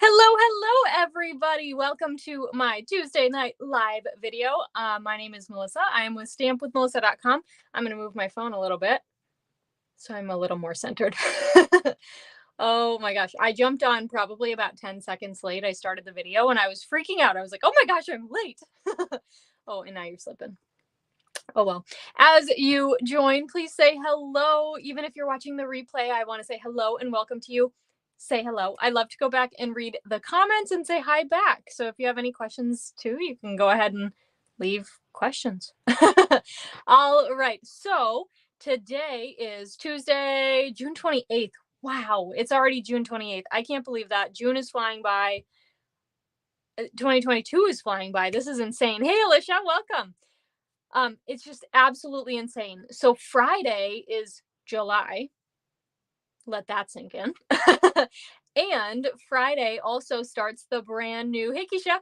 Hello, everybody. Welcome to my Tuesday night live video. My name is Melissa. I am with stampwithmelissa.com. I'm going to move my phone a little bit so I'm a little more centered. Oh my gosh. I jumped on probably about 10 seconds late. I started the video and I was freaking out. I was like, oh my gosh, I'm late. Oh, and now you're slipping. Oh, well. As you join, please say hello. Even if you're watching the replay, I want to say hello and welcome to you. Say hello. I love to go back and read the comments and say hi back. So if you have any questions too, you can go ahead and leave questions. All right. So today is Tuesday, June 28th. Wow. It's already June 28th. I can't believe that. June is flying by. 2022 is flying by. This is insane. Hey, Alicia, welcome. It's just absolutely insane. So Friday is July. Let that sink in. And Friday also starts the brand new, hey Keisha,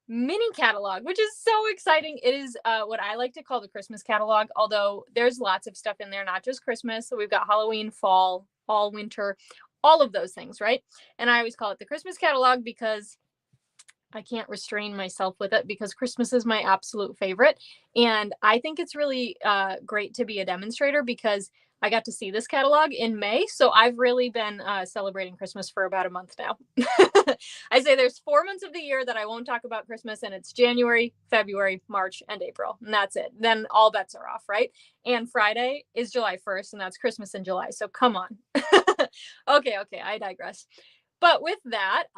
mini catalog, which is so exciting. It is what I like to call the Christmas catalog, although there's lots of stuff in there, not just Christmas. So we've got Halloween, fall, winter, all of those things, right? And I always call it the Christmas catalog because I can't restrain myself with it because Christmas is my absolute favorite. And I think it's really great to be a demonstrator because I got to see this catalog in May. So I've really been celebrating Christmas for about a month now. I say there's 4 months of the year that I won't talk about Christmas, and it's January, February, March, and April. And that's it. Then all bets are off, right? And Friday is July 1st, and that's Christmas in July. So come on. Okay, I digress. But with that,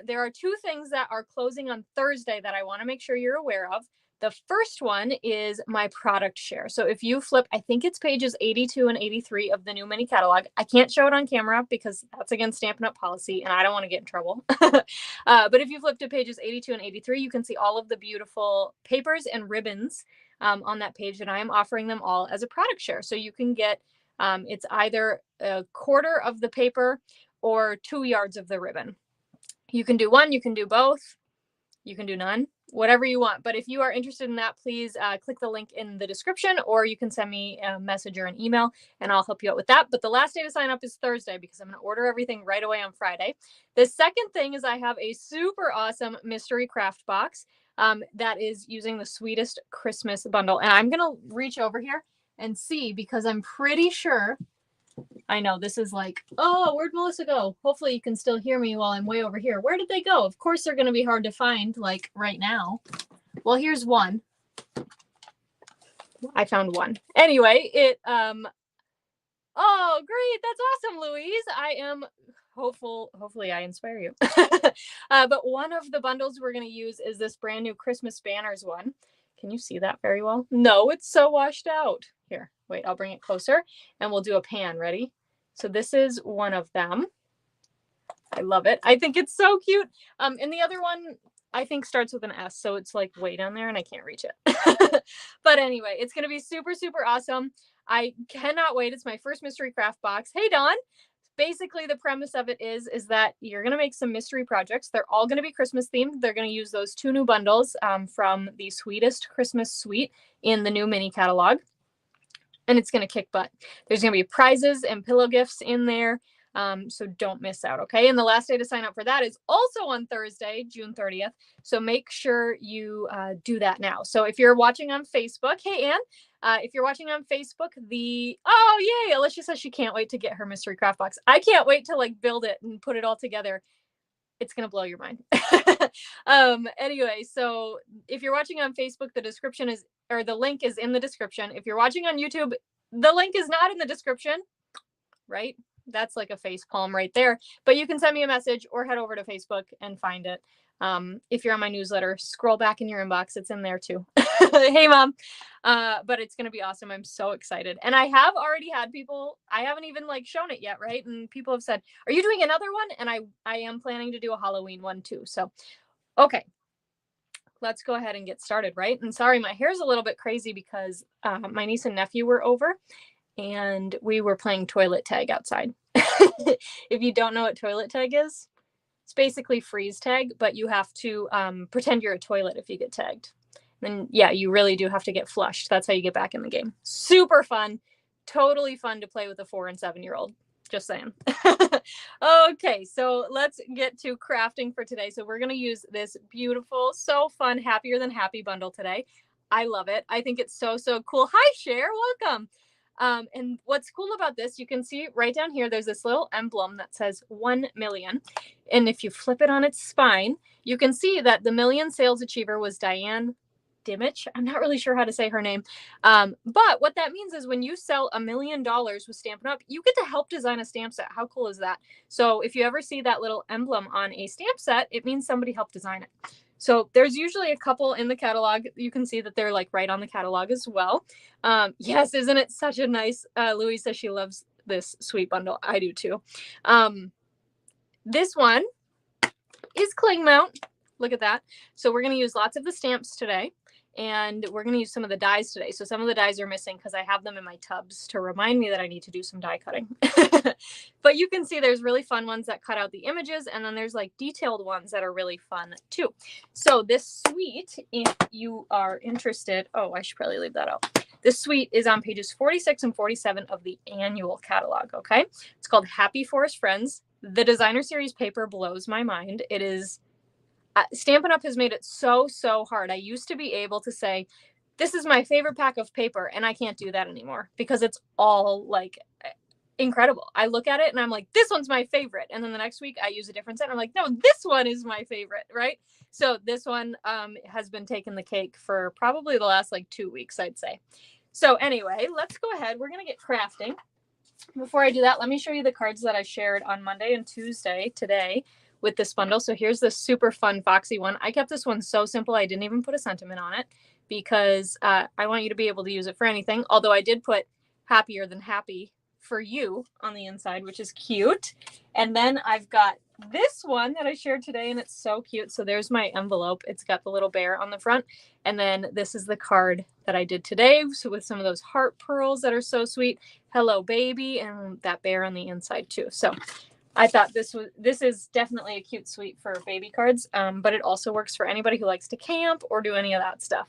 there are two things that are closing on Thursday that I want to make sure you're aware of. The first one is my product share. So if you flip, I think it's pages 82 and 83 of the new mini catalog. I can't show it on camera because that's against Stampin' Up! Policy and I don't want to get in trouble. But if you flip to pages 82 and 83, you can see all of the beautiful papers and ribbons on that page, and I am offering them all as a product share. So you can get, it's either a quarter of the paper or 2 yards of the ribbon. You can do one, you can do both, you can do none, whatever you want. But if you are interested in that, please click the link in the description, or you can send me a message or an email and I'll help you out with that. But the last day to sign up is Thursday because I'm going to order everything right away on Friday. The second thing is I have a super awesome mystery craft box that is using the Sweetest Christmas bundle. And I'm going to reach over here and see because I'm pretty sure. I know this is like, oh, where'd Melissa go? Hopefully you can still hear me while I'm way over here. Where did they go? Of course they're going to be hard to find like right now. Well, here's one. I found one. Anyway, oh, great. That's awesome, Louise. I am hopefully I inspire you. But one of the bundles we're going to use is this brand new Christmas banners one. Can you see that very well? No, it's so washed out. Here, wait, I'll bring it closer and we'll do a pan. Ready? So this is one of them. I love it. I think it's so cute. And the other one, I think starts with an S. So it's like way down there and I can't reach it. But anyway, it's going to be super, super awesome. I cannot wait. It's my first mystery craft box. Hey, Dawn. Basically, the premise of it is that you're going to make some mystery projects. They're all going to be Christmas themed. They're going to use those two new bundles from the Sweetest Christmas Suite in the new mini catalog. And it's going to kick butt. There's going to be prizes and pillow gifts in there. So don't miss out, okay? And the last day to sign up for that is also on Thursday, June 30th. So make sure you do that now. So if you're watching on Facebook, hey, Ann, if you're watching on Facebook, oh, yay, Alicia says she can't wait to get her mystery craft box. I can't wait to like build it and put it all together. It's going to blow your mind. Anyway, so if you're watching on Facebook, the link is in the description. If you're watching on YouTube, the link is not in the description, right? That's like a face palm right there. But you can send me a message or head over to Facebook and find it. If you're on my newsletter, scroll back in your inbox. It's in there too. Hey, Mom. But it's going to be awesome. I'm so excited. And I have already had people, I haven't even like shown it yet, right? And people have said, are you doing another one? And I am planning to do a Halloween one too. So, okay. Let's go ahead and get started, right? And sorry, my hair's a little bit crazy because my niece and nephew were over and we were playing toilet tag outside. If you don't know what toilet tag is, it's basically freeze tag, but you have to pretend you're a toilet if you get tagged. And yeah, you really do have to get flushed. That's how you get back in the game. Super fun. Totally fun to play with a 4 and 7-year-old. Just saying. Okay, so let's get to crafting for today. So we're going to use this beautiful, so fun, Happier Than Happy bundle today. I love it. I think it's so, so cool. Hi, Cher. Welcome. And what's cool about this, you can see right down here, there's this little emblem that says 1 million. And if you flip it on its spine, you can see that the million sales achiever was Diane Dimich. I'm not really sure how to say her name. But what that means is when you sell $1 million with Stampin' Up, you get to help design a stamp set. How cool is that? So if you ever see that little emblem on a stamp set, it means somebody helped design it. So there's usually a couple in the catalog. You can see that they're like right on the catalog as well. Yes, isn't it such a nice, Louise says she loves this sweet bundle. I do too. This one is Cling Mount. Look at that. So we're going to use lots of the stamps today. And we're going to use some of the dies today. So some of the dies are missing because I have them in my tubs to remind me that I need to do some die cutting. But you can see there's really fun ones that cut out the images. And then there's like detailed ones that are really fun too. So this suite, if you are interested, oh, I should probably leave that out. This suite is on pages 46 and 47 of the annual catalog. Okay. It's called Happy Forest Friends. The designer series paper blows my mind. It is Stampin' Up! Has made it so, so hard. I used to be able to say, this is my favorite pack of paper, and I can't do that anymore because it's all like incredible. I look at it and I'm like, this one's my favorite. And then the next week I use a different set. And I'm like, no, this one is my favorite, right? So this one has been taking the cake for probably the last like 2 weeks, I'd say. So anyway, let's go ahead. We're going to get crafting. Before I do that, let me show you the cards that I shared on Monday and Tuesday today with this bundle. So here's this super fun Foxy one. I kept this one so simple. I didn't even put a sentiment on it because I want you to be able to use it for anything. Although I did put Happier Than Happy for you on the inside, which is cute. And then I've got this one that I shared today and it's so cute. So there's my envelope. It's got the little bear on the front. And then this is the card that I did today. So with some of those heart pearls that are so sweet. Hello, baby. And that bear on the inside too. So I thought this is definitely a cute suite for baby cards, but it also works for anybody who likes to camp or do any of that stuff.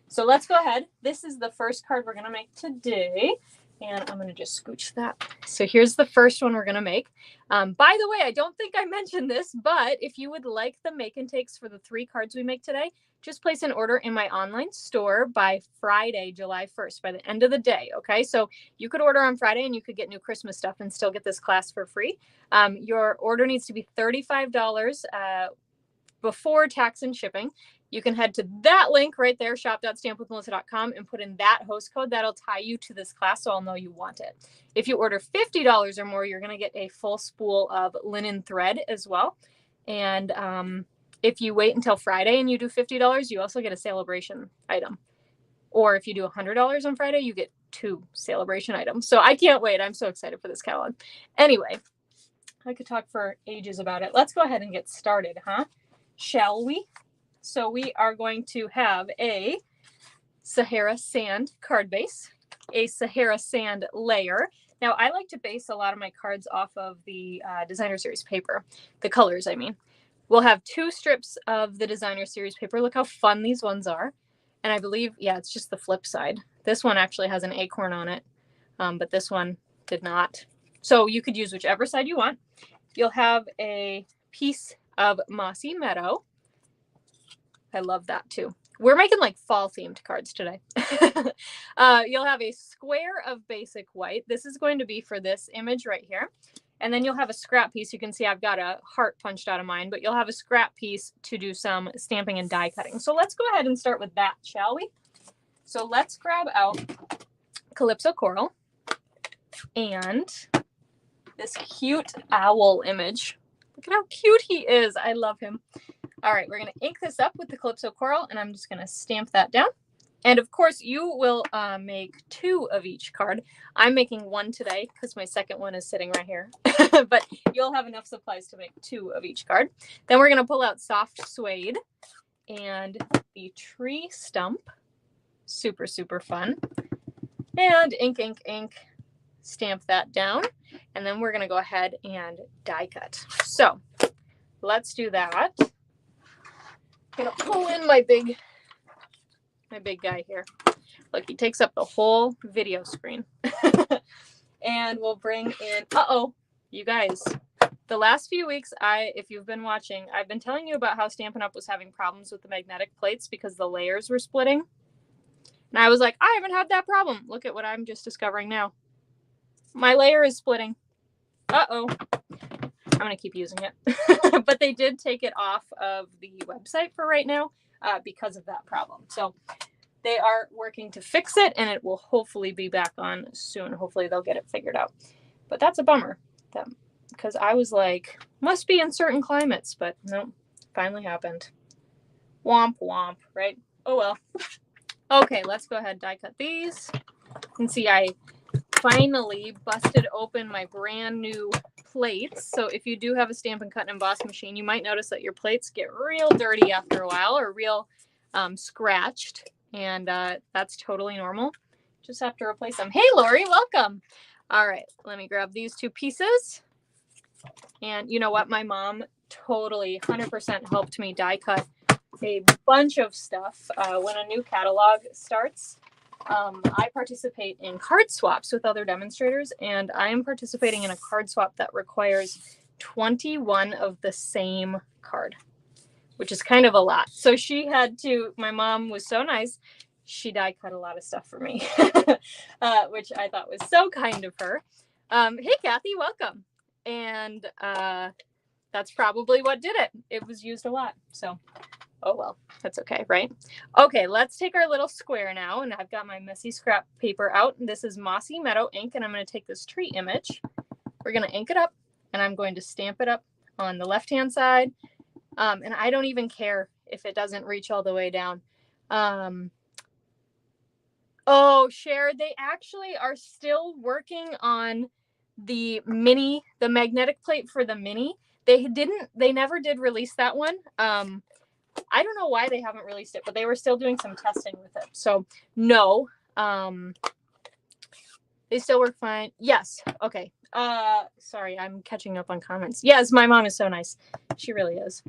So let's go ahead. This is the first card we're going to make today, and I'm going to just scooch that. So here's the first one we're going to make. By the way, I don't think I mentioned this, but if you would like the make and takes for the 3 cards we make today, just place an order in my online store by Friday, July 1st, by the end of the day, okay? So you could order on Friday and you could get new Christmas stuff and still get this class for free. Your order needs to be $35 before tax and shipping. You can head to that link right there, shop.stampwithmelissa.com, and put in that host code. That'll tie you to this class, so I'll know you want it. If you order $50 or more, you're going to get a full spool of linen thread as well. And if you wait until Friday and you do $50, you also get a Celebration item. Or if you do $100 on Friday, you get 2 Celebration items. So I can't wait. I'm so excited for this catalog. Anyway, I could talk for ages about it. Let's go ahead and get started, huh? Shall we? So we are going to have a Sahara Sand card base, a Sahara Sand layer. Now, I like to base a lot of my cards off of the designer series paper, the colors, I mean. We'll have 2 strips of the designer series paper. Look how fun these ones are. And I believe, yeah, it's just the flip side. This one actually has an acorn on it, but this one did not. So you could use whichever side you want. You'll have a piece of Mossy Meadow. I love that too. We're making like fall themed cards today. You'll have a square of basic white. This is going to be for this image right here. And then you'll have a scrap piece. You can see I've got a heart punched out of mine, but you'll have a scrap piece to do some stamping and die cutting. So let's go ahead and start with that, shall we? So let's grab out Calypso Coral and this cute owl image. Look at how cute he is. I love him. All right, we're going to ink this up with the Calypso Coral, and I'm just going to stamp that down. And of course, you will make 2 of each card. I'm making 1 today because my second one is sitting right here. But you'll have enough supplies to make 2 of each card. Then we're going to pull out Soft Suede and the tree stump. Super, super fun. And ink, ink, ink. Stamp that down. And then we're going to go ahead and die cut. So let's do that. I'm going to pull in my big guy here. Look, he takes up the whole video screen. And we'll bring in, uh-oh, You guys, the last few weeks, if you've been watching, I've been telling you about how Stampin' Up! Was having problems with the magnetic plates because the layers were splitting. And I was like, I haven't had that problem. Look at what I'm just discovering now. My layer is splitting. Uh-oh. I'm going to keep using it. But they did take it off of the website for right now because of that problem. So they are working to fix it, and it will hopefully be back on soon. Hopefully they'll get it figured out. But that's a bummer. Because I was like, must be in certain climates, but no, finally happened. Womp womp, right? Oh well. Okay, let's go ahead and die cut these. You can see I finally busted open my brand new plates. So if you do have a Stampin' Cut and Emboss machine, you might notice that your plates get real dirty after a while, or real scratched, and that's totally normal. Just have to replace them. Hey Lori, welcome. All right, let me grab these two pieces. And you know what? My mom totally 100% helped me die cut a bunch of stuff when a new catalog starts. I participate in card swaps with other demonstrators, and I am participating in a card swap that requires 21 of the same card, which is kind of a lot. So my mom was so nice. She die cut a lot of stuff for me, which I thought was so kind of her. Hey, Kathy, welcome. And that's probably what did it. It was used a lot. So, oh well, that's okay, right? Okay, let's take our little square now. And I've got my messy scrap paper out. This is Mossy Meadow ink, and I'm going to take this tree image. We're going to ink it up, and I'm going to stamp it up on the left-hand side. And I don't even care if it doesn't reach all the way down. Oh, Cher, they actually are still working on the magnetic plate for the mini. They never did release that one. I don't know why they haven't released it, but they were still doing some testing with it. So no, they still work fine. Yes. Okay. Sorry, I'm catching up on comments. Yes, my mom is so nice. She really is.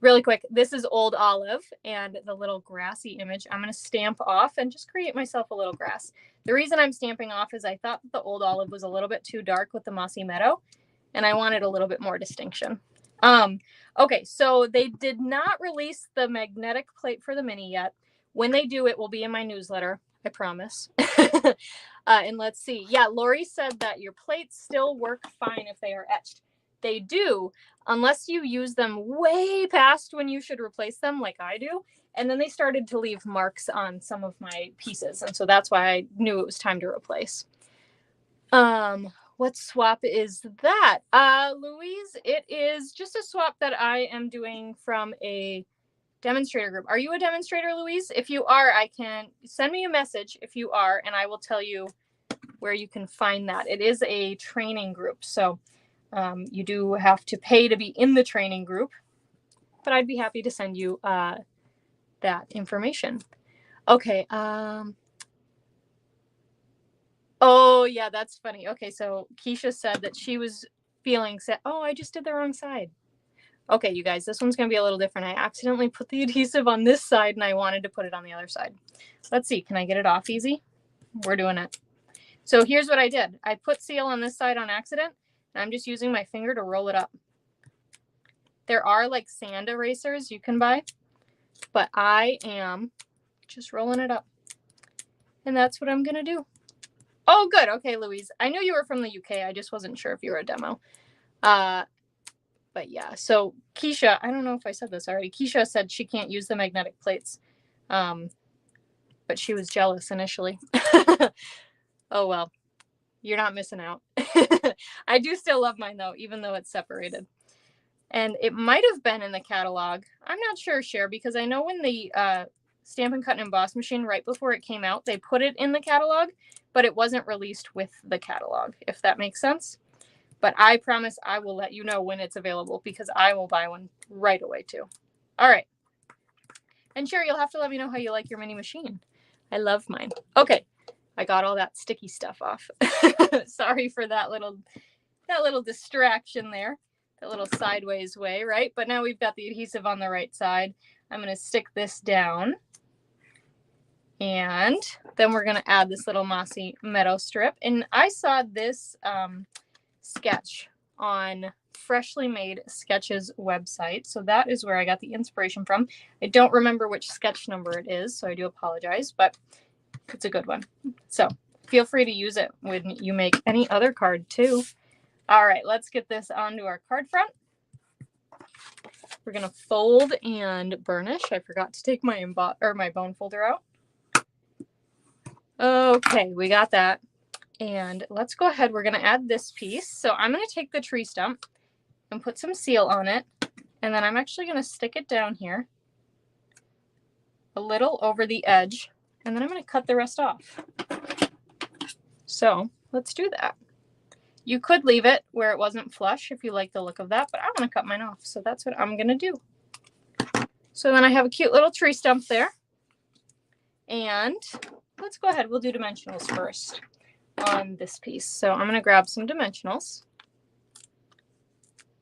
Really quick, this is Old Olive and the little grassy image. I'm going to stamp off and just create myself a little grass. The reason I'm stamping off is I thought that the Old Olive was a little bit too dark with the Mossy Meadow, and I wanted a little bit more distinction. Okay, so they did not release the magnetic plate for the mini yet. When they do, it will be in my newsletter, I promise. And let's see. Yeah, Lori said that your plates still work fine if they are etched. They do, unless you use them way past when you should replace them, like I do. And then they started to leave marks on some of my pieces. And so that's why I knew it was time to replace. What swap is that? Louise, it is just a swap that I am doing from a demonstrator group. Are you a demonstrator, Louise? If you are, I can send me a message if you are, and I will tell you where you can find that. It is a training group. So you do have to pay to be in the training group, but I'd be happy to send you that information. Okay. Oh, yeah, that's funny. Okay, so Keisha said that she was feeling sad. Oh, I just did the wrong side. Okay, you guys, this one's going to be a little different. I accidentally put the adhesive on this side, and I wanted to put it on the other side. Let's see. Can I get it off easy? We're doing it. So here's what I did. I put seal on this side on accident, and I'm just using my finger to roll it up. There are like sand erasers you can buy, but I am just rolling it up. And that's what I'm going to do. Oh, good. Okay, Louise. I knew you were from the UK. I just wasn't sure if you were a demo. But yeah, so Keisha, I don't know if I said this already. Keisha said she can't use the magnetic plates, but she was jealous initially. Oh, well, you're not missing out. I do still love mine, though, even though it's separated. And it might have been in the catalog. I'm not sure, Cher, because I know when the Stampin' Cut and Emboss machine, right before it came out, they put it in the catalog, but it wasn't released with the catalog, if that makes sense. But I promise I will let you know when it's available, because I will buy one right away, too. All right. And Cher, you'll have to let me know how you like your mini machine. I love mine. Okay. I got all that sticky stuff off. Sorry for that little distraction there. That little sideways way, right? But now we've got the adhesive on the right side. I'm going to stick this down. And then we're going to add this little Mossy Meadow strip. And I saw this sketch on Freshly Made Sketches website. So that is where I got the inspiration from. I don't remember which sketch number it is, so I do apologize, but it's a good one. So feel free to use it when you make any other card too. All right, let's get this onto our card front. We're gonna fold and burnish. I forgot to take my bone folder out. Okay, we got that. And let's go ahead. We're gonna add this piece. So I'm gonna take the tree stump and put some seal on it. And then I'm actually gonna stick it down here a little over the edge. And then I'm gonna cut the rest off. So let's do that. You could leave it where it wasn't flush if you like the look of that, but I want to cut mine off. So that's what I'm going to do. So then I have a cute little tree stump there. And let's go ahead. We'll do dimensionals first on this piece. So I'm going to grab some dimensionals.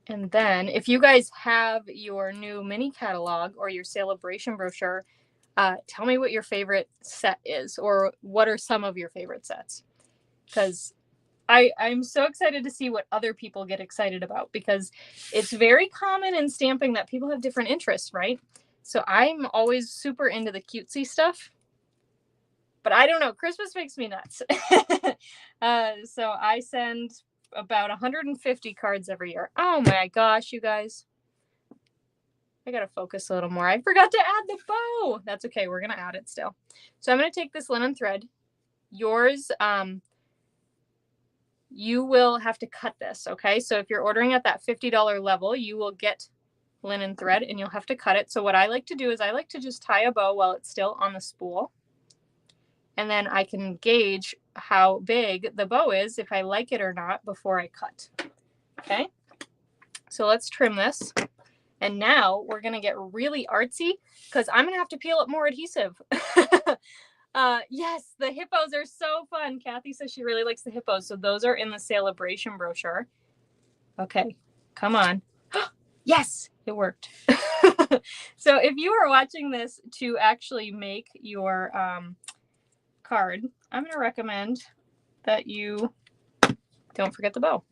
And then if you guys have your new mini catalog or your celebration brochure, tell me what your favorite set is, or what are some of your favorite sets. Because I'm so excited to see what other people get excited about, because it's very common in stamping that people have different interests, right? So I'm always super into the cutesy stuff, but I don't know. Christmas makes me nuts. So I send about 150 cards every year. Oh my gosh, you guys. I got to focus a little more. I forgot to add the bow. That's okay. We're going to add it still. So I'm going to take this linen thread. Yours, you will have to cut this, okay? So if you're ordering at that $50 level, you will get linen thread and you'll have to cut it. So what I like to do is I like to just tie a bow while it's still on the spool. And then I can gauge how big the bow is, if I like it or not, before I cut. Okay? So let's trim this. And now we're going to get really artsy because I'm going to have to peel up more adhesive. Yes, the hippos are so fun. Kathy says she really likes the hippos. So those are in the celebration brochure. Okay, come on. Yes, it worked. So if you are watching this to actually make your card, I'm going to recommend that you don't forget the bow.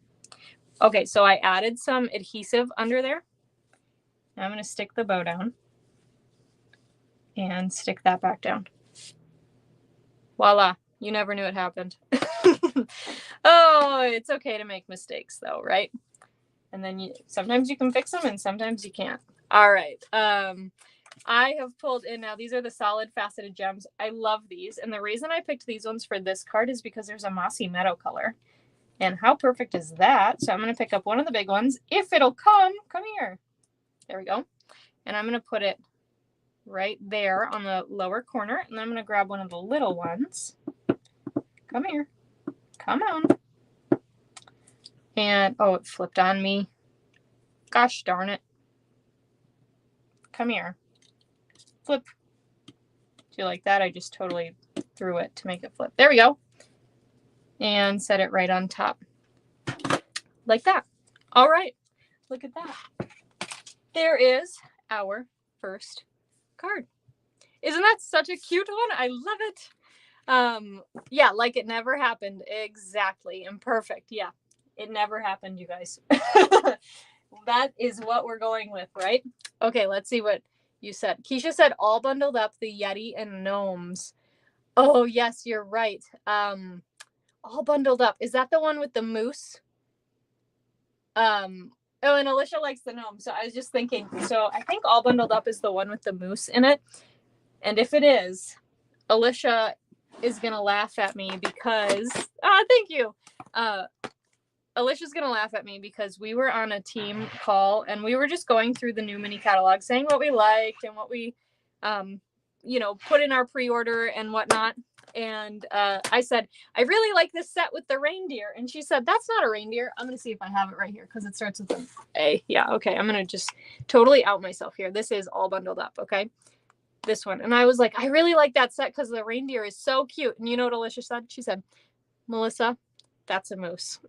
Okay, so I added some adhesive under there. Now I'm going to stick the bow down and stick that back down. Voila, you never knew it happened. Oh, it's okay to make mistakes though, right? And then sometimes you can fix them and sometimes you can't. All right. I have pulled in now. These are the solid faceted gems. I love these. And the reason I picked these ones for this card is because there's a mossy meadow color. And how perfect is that? So I'm going to pick up one of the big ones. If it'll come here. There we go. And I'm going to put it right there on the lower corner. And then I'm going to grab one of the little ones. Come here. Come on. And, oh, it flipped on me. Gosh darn it. Come here. Flip. Do you like that? I just totally threw it to make it flip. There we go. And set it right on top. Like that. All right. Look at that. There is our first card. Isn't that such a cute one? I love it. Yeah, like it never happened. Exactly. And perfect. Yeah. It never happened, you guys. That is what we're going with, right? Okay, let's see what you said. Keisha said all bundled up, the Yeti and gnomes. Oh, yes, you're right. All bundled up. Is that the one with the moose? Oh, and Alicia likes the gnome. So I was just thinking, so I think all bundled up is the one with the moose in it. And if it is, Alicia is going to laugh at me because, thank you. Alicia's going to laugh at me because we were on a team call and we were just going through the new mini catalog, saying what we liked and what we, put in our pre-order and whatnot. And I said, I really like this set with the reindeer. And she said, that's not a reindeer. I'm going to see if I have it right here because it starts with an A. Yeah, okay. I'm going to just totally out myself here. This is all bundled up, okay? This one. And I was like, I really like that set because the reindeer is so cute. And you know what Alicia said? She said, Melissa, that's a moose.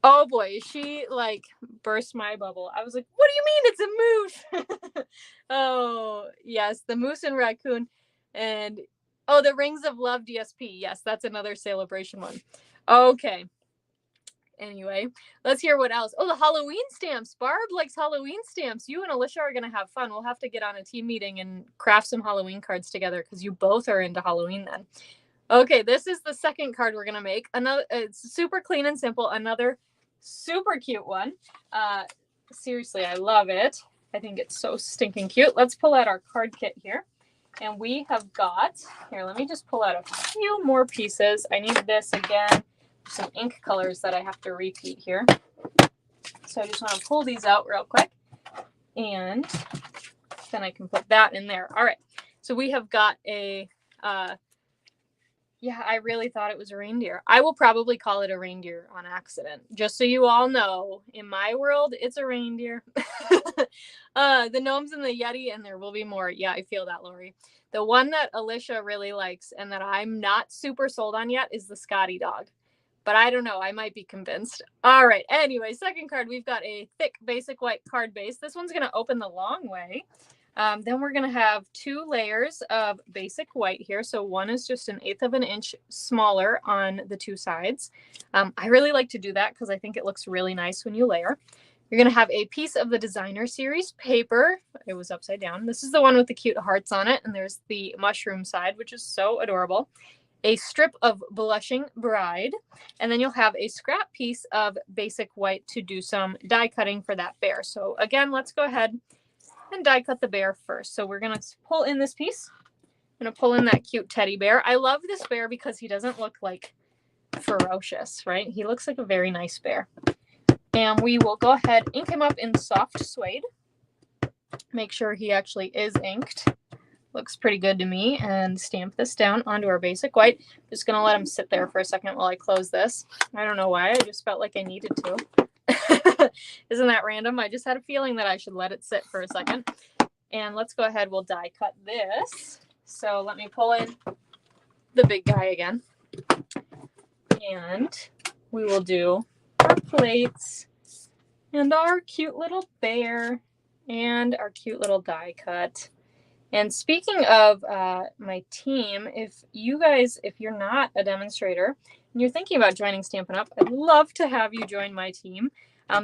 Oh boy, she like burst my bubble. I was like, what do you mean it's a moose? Oh, yes, the moose and raccoon. And oh, the Rings of Love DSP. Yes, that's another celebration one. Okay. Anyway, let's hear what else. Oh, the Halloween stamps. Barb likes Halloween stamps. You and Alicia are going to have fun. We'll have to get on a team meeting and craft some Halloween cards together because you both are into Halloween then. Okay, this is the second card we're going to make. It's super clean and simple. Another super cute one. Seriously, I love it. I think it's so stinking cute. Let's pull out our card kit here. And we have got, here, let me just pull out a few more pieces. I need this again. Some ink colors that I have to repeat here. So I just want to pull these out real quick. And then I can put that in there. All right. So we have got a, yeah, I really thought it was a reindeer. I will probably call it a reindeer on accident. Just so you all know, in my world, it's a reindeer. The gnomes and the Yeti, and there will be more. Yeah, I feel that, Lori. The one that Alicia really likes and that I'm not super sold on yet is the Scotty dog. But I don't know. I might be convinced. All right. Anyway, second card, we've got a thick basic white card base. This one's going to open the long way. Then we're going to have 2 layers of basic white here. So one is just 1/8 of an inch smaller on the 2 sides. I really like to do that because I think it looks really nice when you layer. You're going to have a piece of the designer series paper. It was upside down. This is the one with the cute hearts on it. And there's the mushroom side, which is so adorable. A strip of Blushing Bride. And then you'll have a scrap piece of basic white to do some die cutting for that bear. So again, let's go ahead and die cut the bear first. So we're going to pull in this piece. I'm going to pull in that cute teddy bear. I love this bear because he doesn't look like ferocious, right? He looks like a very nice bear. And we will go ahead, ink him up in soft suede. Make sure he actually is inked. Looks pretty good to me. And stamp this down onto our basic white. Just going to let him sit there for a second while I close this. I don't know why. I just felt like I needed to. Isn't that random? I just had a feeling that I should let it sit for a second. And let's go ahead. We'll die cut this. So let me pull in the big guy again. And we will do our plates and our cute little bear and our cute little die cut. And speaking of my team, if you're not a demonstrator and you're thinking about joining Stampin' Up, I'd love to have you join my team.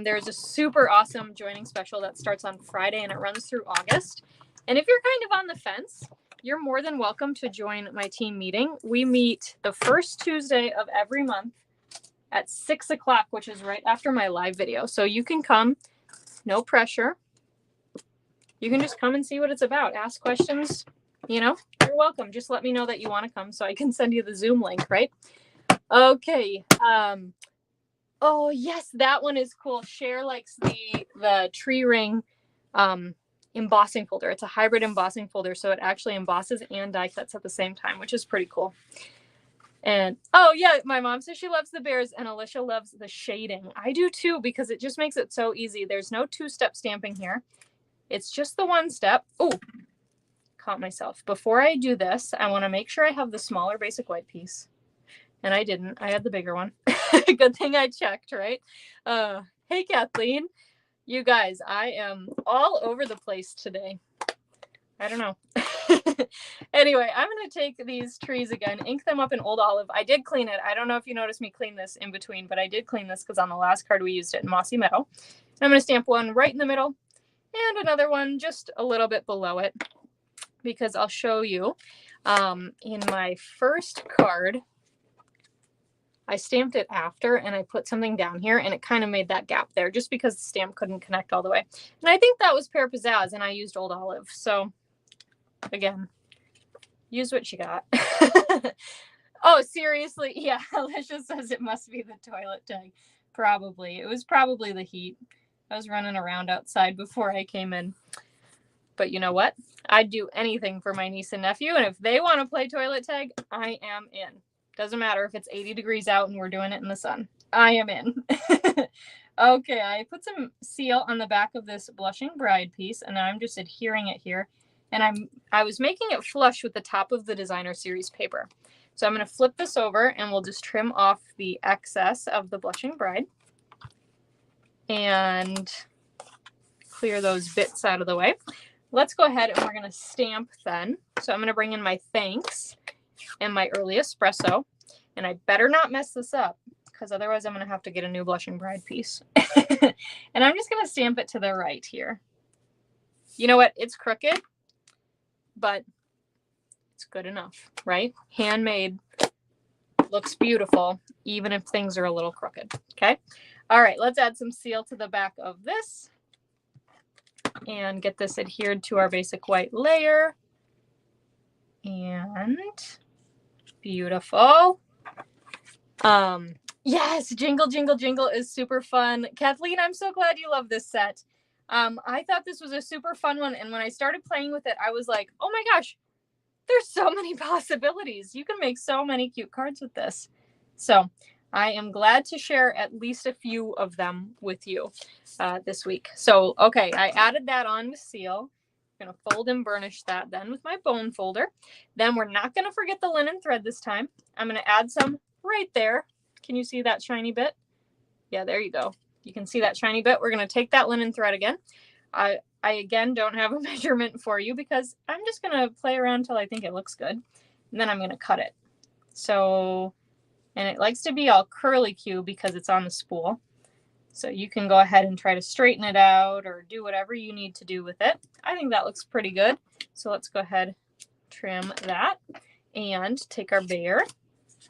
There's a super awesome joining special that starts on Friday and it runs through August. And if you're kind of on the fence, you're more than welcome to join my team meeting. We meet the first Tuesday of every month at 6 o'clock, which is right after my live video. So you can come, no pressure. You can just come and see what it's about. Ask questions, you're welcome. Just let me know that you want to come so I can send you the Zoom link, right? Okay. Oh, yes, that one is cool. Cher likes the tree ring embossing folder. It's a hybrid embossing folder, so it actually embosses and die cuts at the same time, which is pretty cool. And oh yeah, my mom says she loves the bears and Alicia loves the shading. I do too, because it just makes it so easy. There's no 2-step stamping here. It's just the 1 step. Oh, caught myself. Before I do this, I want to make sure I have the smaller basic white piece. And I didn't. I had the bigger one. Good thing I checked, right? Hey, Kathleen. You guys, I am all over the place today. I don't know. Anyway, I'm going to take these trees again, ink them up in Old Olive. I did clean it. I don't know if you noticed me clean this in between, but I did clean this because on the last card we used it in Mossy Meadow. And I'm going to stamp one right in the middle and another one just a little bit below it because I'll show you in my first card, I stamped it after and I put something down here and it kind of made that gap there just because the stamp couldn't connect all the way. And I think that was Pear Pizzazz and I used Old Olive. So again, use what you got. Oh, seriously? Yeah, Alicia says it must be the toilet tag. Probably. It was probably the heat. I was running around outside before I came in. But you know what? I'd do anything for my niece and nephew. And if they want to play toilet tag, I am in. Doesn't matter if it's 80 degrees out and we're doing it in the sun. I am in. Okay, I put some seal on the back of this Blushing Bride piece, and I'm just adhering it here. And I was making it flush with the top of the designer series paper. So I'm going to flip this over, and we'll just trim off the excess of the Blushing Bride. And clear those bits out of the way. Let's go ahead and we're going to stamp then. So I'm going to bring in my thanks and my early espresso, and I better not mess this up because otherwise I'm going to have to get a new Blushing Bride piece. And I'm just going to stamp it to the right here. You know what? It's crooked, but it's good enough, right? Handmade looks beautiful, even if things are a little crooked. Okay. All right. Let's add some seal to the back of this and get this adhered to our basic white layer. And beautiful. Yes, Jingle Jingle Jingle is super fun. Kathleen, I'm so glad you love this set. I thought this was a super fun one, and when I started playing with it, I was like, oh my gosh, there's so many possibilities. You can make so many cute cards with this. So I am glad to share at least a few of them with you this week. So, okay, I added that on with seal. I'm going to fold and burnish that then with my bone folder. Then we're not going to forget the linen thread this time. I'm going to add some right there. Can you see that shiny bit? Yeah, there you go. You can see that shiny bit. We're going to take that linen thread again. I again don't have a measurement for you because I'm just going to play around until I think it looks good. And then I'm going to cut it. So, and it likes to be all curly Q because it's on the spool. So you can go ahead and try to straighten it out or do whatever you need to do with it. I think that looks pretty good. So let's go ahead, trim that and take our bear.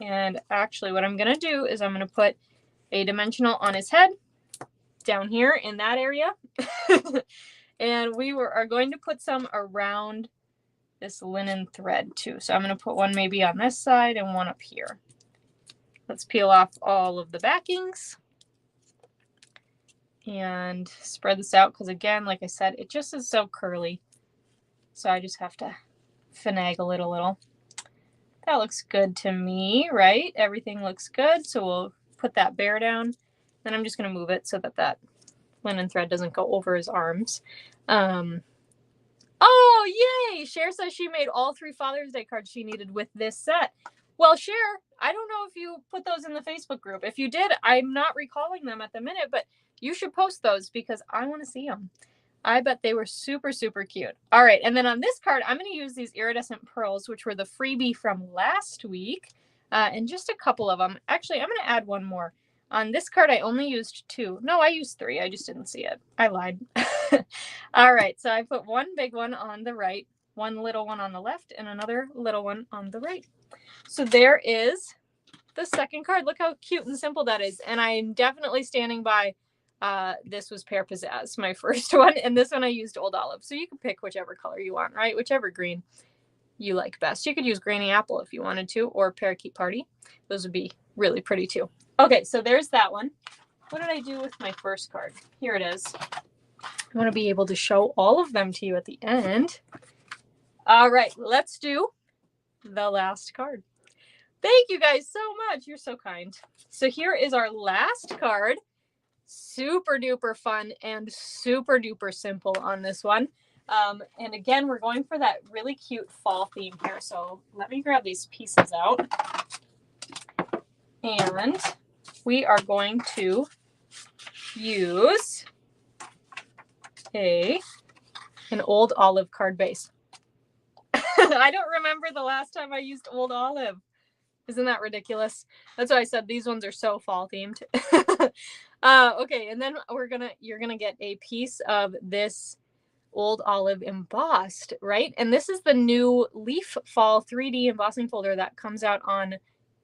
And actually what I'm going to do is I'm going to put a dimensional on his head down here in that area. And we are going to put some around this linen thread too. So I'm going to put one maybe on this side and one up here. Let's peel off all of the backings and spread this out because again, like I said, it just is so curly. So I just have to finagle it a little. That looks good to me, right? Everything looks good. So we'll put that bear down. Then I'm just going to move it so that that linen thread doesn't go over his arms. Oh, yay! Cher says she made all 3 Father's Day cards she needed with this set. Well, Cher, I don't know if you put those in the Facebook group. If you did, I'm not recalling them at the minute, but you should post those because I want to see them. I bet they were super, super cute. All right, and then on this card, I'm going to use these iridescent pearls, which were the freebie from last week, and just a couple of them. Actually, I'm going to add one more. On this card, I only used 2. No, I used 3. I just didn't see it. I lied. All right, so I put one big one on the right, one little one on the left, and another little one on the right. So there is the second card. Look how cute and simple that is. And I'm definitely standing by this was Pear Pizzazz, my first one. And this one I used Old Olive. So you can pick whichever color you want, right? Whichever green you like best. You could use Granny Apple if you wanted to, or Parakeet Party. Those would be really pretty too. Okay, so there's that one. What did I do with my first card? Here it is. I want to be able to show all of them to you at the end. All right, let's do the last card. Thank you guys so much. You're so kind. So here is our last card. Super duper fun and super duper simple on this one. And again, we're going for that really cute fall theme here. So let me grab these pieces out. And we are going to use an Old Olive card base. I don't remember the last time I used Old Olive. Isn't that ridiculous? That's why I said these ones are so fall themed. Okay, and then you're gonna get a piece of this Old Olive embossed, right? And this is the new Leaf Fall 3D embossing folder that comes out on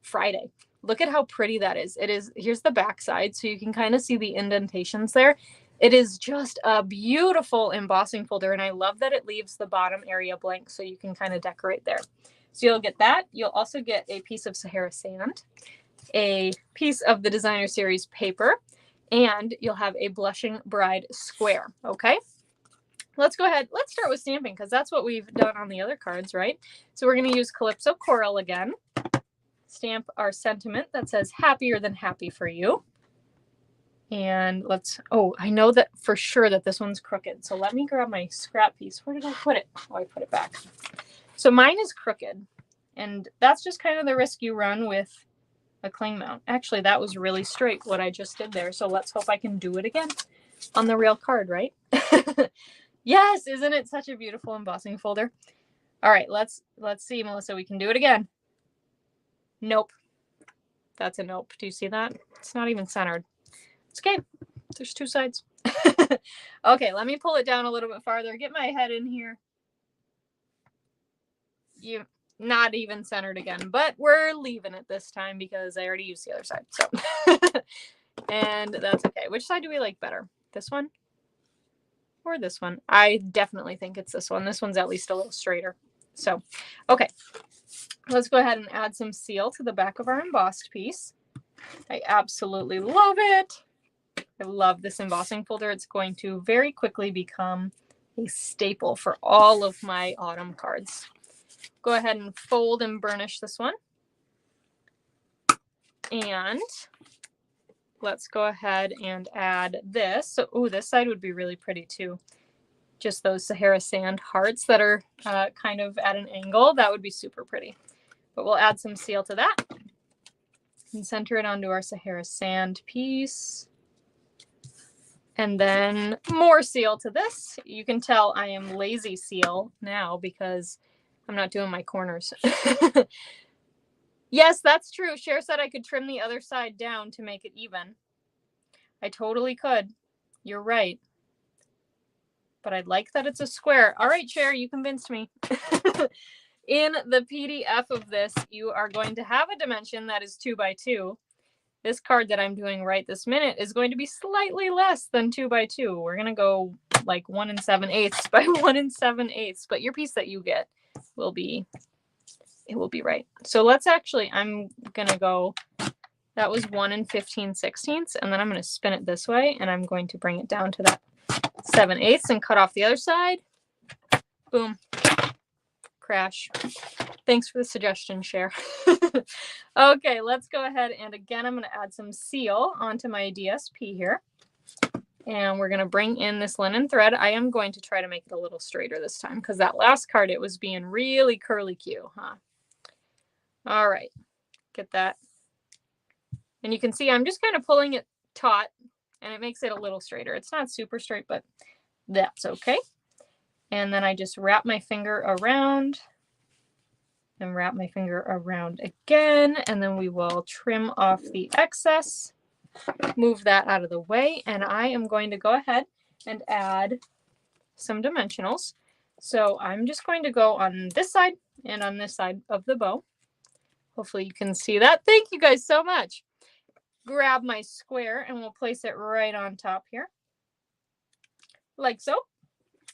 Friday. Look at how pretty that is. It is. Here's the back side, so you can kind of see the indentations there. It is just a beautiful embossing folder, and I love that it leaves the bottom area blank so you can kind of decorate there. So you'll get that. You'll also get a piece of Sahara sand, a piece of the Designer Series paper, and you'll have a Blushing Bride square, okay? Let's go ahead. Let's start with stamping because that's what we've done on the other cards, right? So we're going to use Calypso Coral again. Stamp our sentiment that says happier than happy for you. And I know that for sure that this one's crooked. So let me grab my scrap piece. Where did I put it? Oh, I put it back. So mine is crooked. And that's just kind of the risk you run with a cling mount. Actually, that was really straight what I just did there. So let's hope I can do it again on the real card, right? Yes, isn't it such a beautiful embossing folder? All right, let's see, Melissa, we can do it again. Nope. That's a nope. Do you see that? It's not even centered. It's okay. There's two sides. Okay, let me pull it down a little bit farther. Get my head in here. You not even centered again, but we're leaving it this time because I already used the other side. So, and that's okay. Which side do we like better? This one or this one? I definitely think it's this one. This one's at least a little straighter. So, okay. Let's go ahead and add some seal to the back of our embossed piece. I absolutely love it. I love this embossing folder. It's going to very quickly become a staple for all of my autumn cards. Go ahead and fold and burnish this one. And let's go ahead and add this. So, oh, this side would be really pretty too. Just those Sahara sand hearts that are kind of at an angle. That would be super pretty. But we'll add some seal to that and center it onto our Sahara sand piece. And then more seal to this. You can tell I am lazy seal now because I'm not doing my corners. Yes, that's true. Cher said I could trim the other side down to make it even. I totally could. You're right. But I'd like that it's a square. All right, Cher, you convinced me. In the PDF of this, you are going to have a dimension that is 2 by 2. This card that I'm doing right this minute is going to be slightly less than 2 by 2. We're going to go like 1 7/8 by 1 7/8. But your piece that you get will be, it will be right. So let's actually, I'm going to go, that was 1 15/16. And then I'm going to spin it this way. And I'm going to bring it down to that 7/8 and cut off the other side. Boom. Crash. Thanks for the suggestion, Cher. Okay, let's go ahead and again, I'm going to add some seal onto my DSP here. And we're going to bring in this linen thread. I am going to try to make it a little straighter this time because that last card, it was being really curly Q, huh? All right, get that. And you can see I'm just kind of pulling it taut and it makes it a little straighter. It's not super straight, but that's okay. And then I just wrap my finger around and wrap my finger around again. And then we will trim off the excess, move that out of the way. And I am going to go ahead and add some dimensionals. So I'm just going to go on this side and on this side of the bow. Hopefully you can see that. Thank you guys so much. Grab my square and we'll place it right on top here, like so.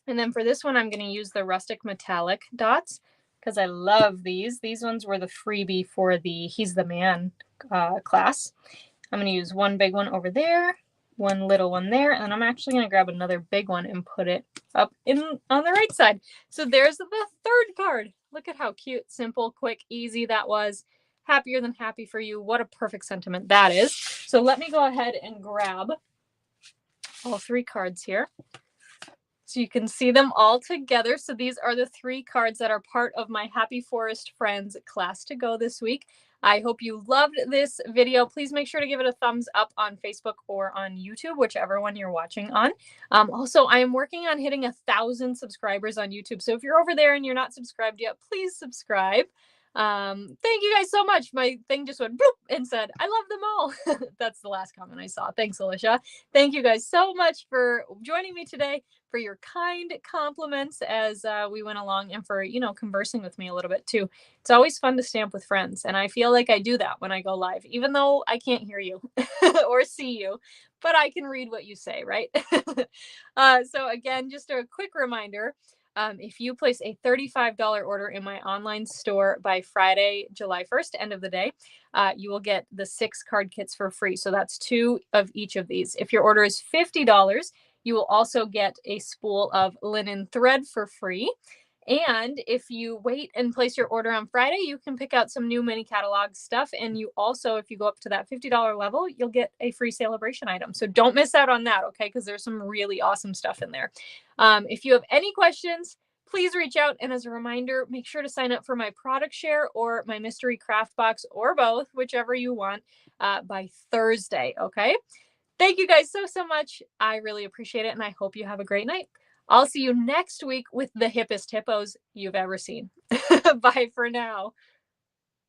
And then for this one, I'm going to use the rustic metallic dots because I love these. These ones were the freebie for the He's the Man class. I'm going to use one big one over there, one little one there, and I'm actually going to grab another big one and put it up on the right side. So there's the third card. Look at how cute, simple, quick, easy that was. Happier than happy for you. What a perfect sentiment that is. So let me go ahead and grab all 3 cards here, so you can see them all together. So these are the 3 cards that are part of my Happy Forest Friends class to go this week. I hope you loved this video. Please make sure to give it a thumbs up on Facebook or on YouTube, whichever one you're watching on. Also, I am working on hitting 1,000 subscribers on YouTube. So if you're over there and you're not subscribed yet, please subscribe. Thank you guys so much. My thing just went bloop and said, I love them all. That's the last comment I saw. Thanks, Alicia. Thank you guys so much for joining me today, for your kind compliments as we went along, and for, conversing with me a little bit too. It's always fun to stamp with friends. And I feel like I do that when I go live, even though I can't hear you or see you, but I can read what you say, right? So again, just a quick reminder, if you place a $35 order in my online store by Friday, July 1st, end of the day, you will get the 6 card kits for free. So that's 2 of each of these. If your order is $50, you will also get a spool of linen thread for free. And if you wait and place your order on Friday, you can pick out some new mini catalog stuff. And you also, if you go up to that $50 level, you'll get a free celebration item. So don't miss out on that, okay? Because there's some really awesome stuff in there. If you have any questions, please reach out. And as a reminder, make sure to sign up for my product share or my mystery craft box, or both, whichever you want, by Thursday, okay? Thank you guys so much. I really appreciate it. And I hope you have a great night. I'll see you next week with the hippest hippos you've ever seen. Bye for now.